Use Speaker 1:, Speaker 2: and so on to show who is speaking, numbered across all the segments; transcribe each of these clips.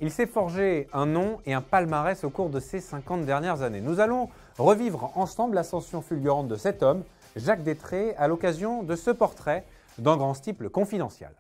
Speaker 1: Il s'est forgé un nom et un palmarès au cours de ces 50 dernières années. Nous allons revivre ensemble l'ascension fulgurante de cet homme, Jacques Détré, à l'occasion de ce portrait d'un grand style confidentiel.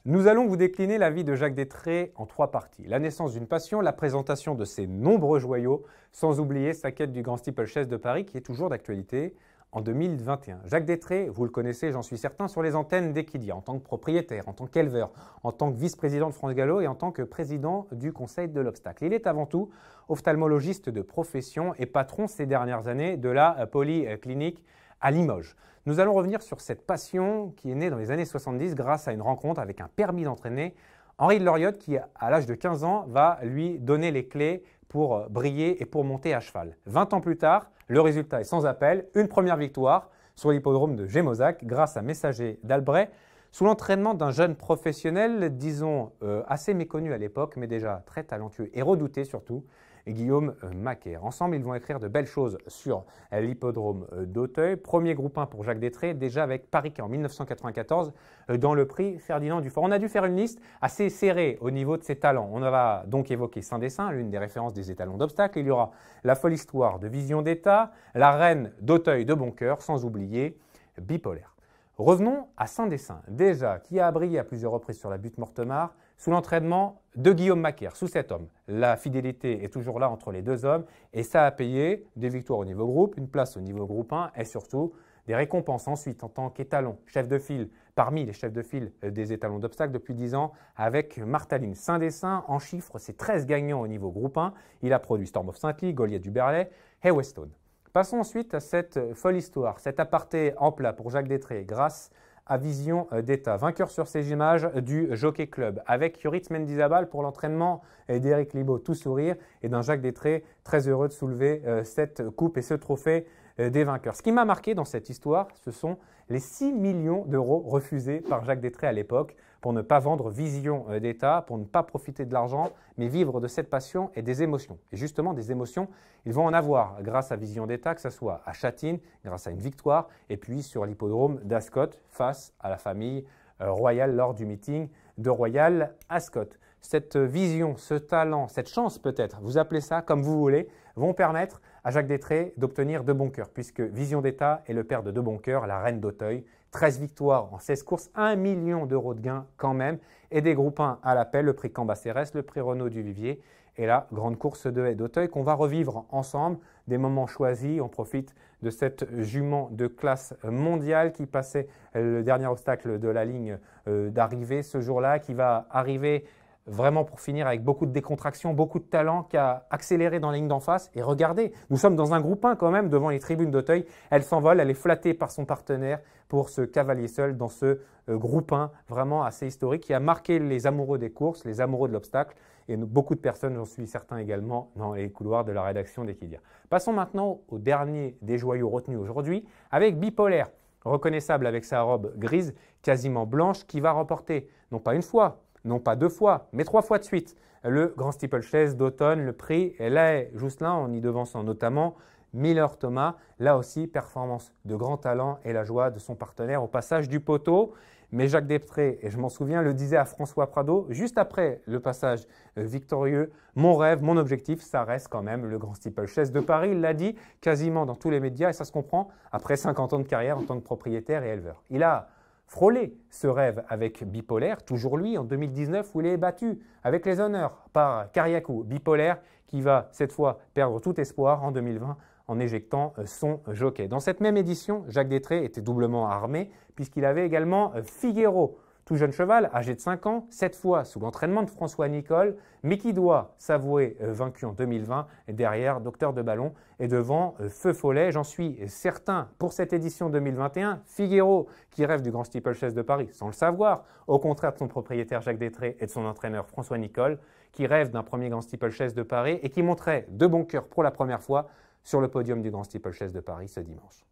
Speaker 1: Nous allons vous décliner la vie de Jacques Détré en 3 parties. La naissance d'une passion, la présentation de ses nombreux joyaux, sans oublier sa quête du grand steeplechase de Paris qui est toujours d'actualité en 2021. Jacques Détré, vous le connaissez, j'en suis certain, sur les antennes d'Equidia, en tant que propriétaire, en tant qu'éleveur, en tant que vice-président de France Gallo et en tant que président du Conseil de l'Obstacle. Il est avant tout ophtalmologiste de profession et patron ces dernières années de la Polyclinique à Limoges. Nous allons revenir sur cette passion qui est née dans les années 70 grâce à une rencontre avec un permis d'entraîner, Henri de Loriot, qui à l'âge de 15 ans va lui donner les clés pour briller et pour monter à cheval. 20 ans plus tard, le résultat est sans appel, une première victoire sur l'hippodrome de Gémozac grâce à Messager d'Albret, sous l'entraînement d'un jeune professionnel, disons assez méconnu à l'époque, mais déjà très talentueux et redouté surtout, Guillaume Macaire. Ensemble, ils vont écrire de belles choses sur l'hippodrome d'Auteuil. Premier groupe 1 pour Jacques Détré, déjà avec Paris en 1994 dans le prix Ferdinand Dufort. On a dû faire une liste assez serrée au niveau de ses talents. On va donc évoquer Saint-Dessin, l'une des références des étalons d'obstacles. Il y aura la folle histoire de Vision d'État, la reine d'Auteuil de Boncoeur, sans oublier Bipolaire. Revenons à Saint-Dessin, déjà qui a brillé à plusieurs reprises sur la butte Mortemart, sous l'entraînement de Guillaume Macaire, sous cet homme. La fidélité est toujours là entre les deux hommes et ça a payé des victoires au niveau groupe, une place au niveau groupe 1 et surtout des récompenses ensuite en tant qu'étalon, chef de file, parmi les chefs de file des étalons d'obstacles depuis 10 ans avec Martaline. Saint-Dessin, en chiffres, c'est 13 gagnants au niveau groupe 1. Il a produit Storm of Saint-Ly, Goliath du Berlay et Weston. Passons ensuite à cette folle histoire, cet aparté en plat pour Jacques Détré grâce à Vision d'État, vainqueur sur ces images du Jockey Club, avec Yoritz Mendizabal pour l'entraînement d'Éric Libaud, tout sourire, et d'un Jacques Détré très heureux de soulever cette coupe et ce trophée des vainqueurs. Ce qui m'a marqué dans cette histoire, ce sont les 6 millions d'euros refusés par Jacques Détré à l'époque pour ne pas vendre Vision d'État, pour ne pas profiter de l'argent, mais vivre de cette passion et des émotions. Et justement, des émotions, ils vont en avoir grâce à Vision d'État, que ce soit à Châtine, grâce à une victoire, et puis sur l'hippodrome d'Ascot, face à la famille royale lors du meeting de Royal Ascot. Cette vision, ce talent, cette chance peut-être, vous appelez ça comme vous voulez, vont permettre à Jacques Détré d'obtenir De Boncoeur, puisque Vision d'État est le père de Boncoeur, la reine d'Auteuil. 13 victoires en 16 courses, 1 million d'euros de gains quand même, et des groupes 1 à l'appel, le prix Cambacérès, le prix Renaud du Vivier et la grande course de haie d'Auteuil qu'on va revivre ensemble, des moments choisis. On profite de cette jument de classe mondiale qui passait le dernier obstacle de la ligne d'arrivée ce jour-là, qui va arriver vraiment pour finir avec beaucoup de décontraction, beaucoup de talent, qui a accéléré dans la ligne d'en face. Et regardez, nous sommes dans un groupe 1 quand même devant les tribunes d'Auteuil. Elle s'envole, elle est flattée par son partenaire pour ce cavalier seul dans ce groupe 1 vraiment assez historique qui a marqué les amoureux des courses, les amoureux de l'obstacle et beaucoup de personnes, j'en suis certain également, dans les couloirs de la rédaction d'Equidia. Passons maintenant au dernier des joyaux retenus aujourd'hui avec Bipolaire, reconnaissable avec sa robe grise quasiment blanche qui va remporter non pas une fois, non pas 2 fois, mais 3 fois de suite, le grand steeplechase d'automne, le prix Lahaye Jousselin, en y devançant notamment Miller Thomas. Là aussi, performance de grand talent et la joie de son partenaire au passage du poteau. Mais Jacques Détré, et je m'en souviens, le disait à François Prado, juste après le passage victorieux, mon rêve, mon objectif, ça reste quand même le grand steeplechase de Paris. Il l'a dit quasiment dans tous les médias et ça se comprend après 50 ans de carrière en tant que propriétaire et éleveur. Il a frôlé ce rêve avec Bipolaire, toujours lui, en 2019, où il est battu avec les honneurs par Cariaco. Bipolaire qui va cette fois perdre tout espoir en 2020 en éjectant son jockey. Dans cette même édition, Jacques Détré était doublement armé puisqu'il avait également Figuero, tout jeune cheval, âgé de 5 ans, cette fois sous l'entraînement de François Nicole, mais qui doit s'avouer vaincu en 2020 derrière Docteur de Ballon et devant Feu Follet. J'en suis certain pour cette édition 2021. Figuero qui rêve du grand steeplechase de Paris sans le savoir, au contraire de son propriétaire Jacques Détré et de son entraîneur François Nicole, qui rêve d'un premier grand steeplechase de Paris et qui montrait De Boncoeur pour la première fois sur le podium du grand steeplechase de Paris ce dimanche.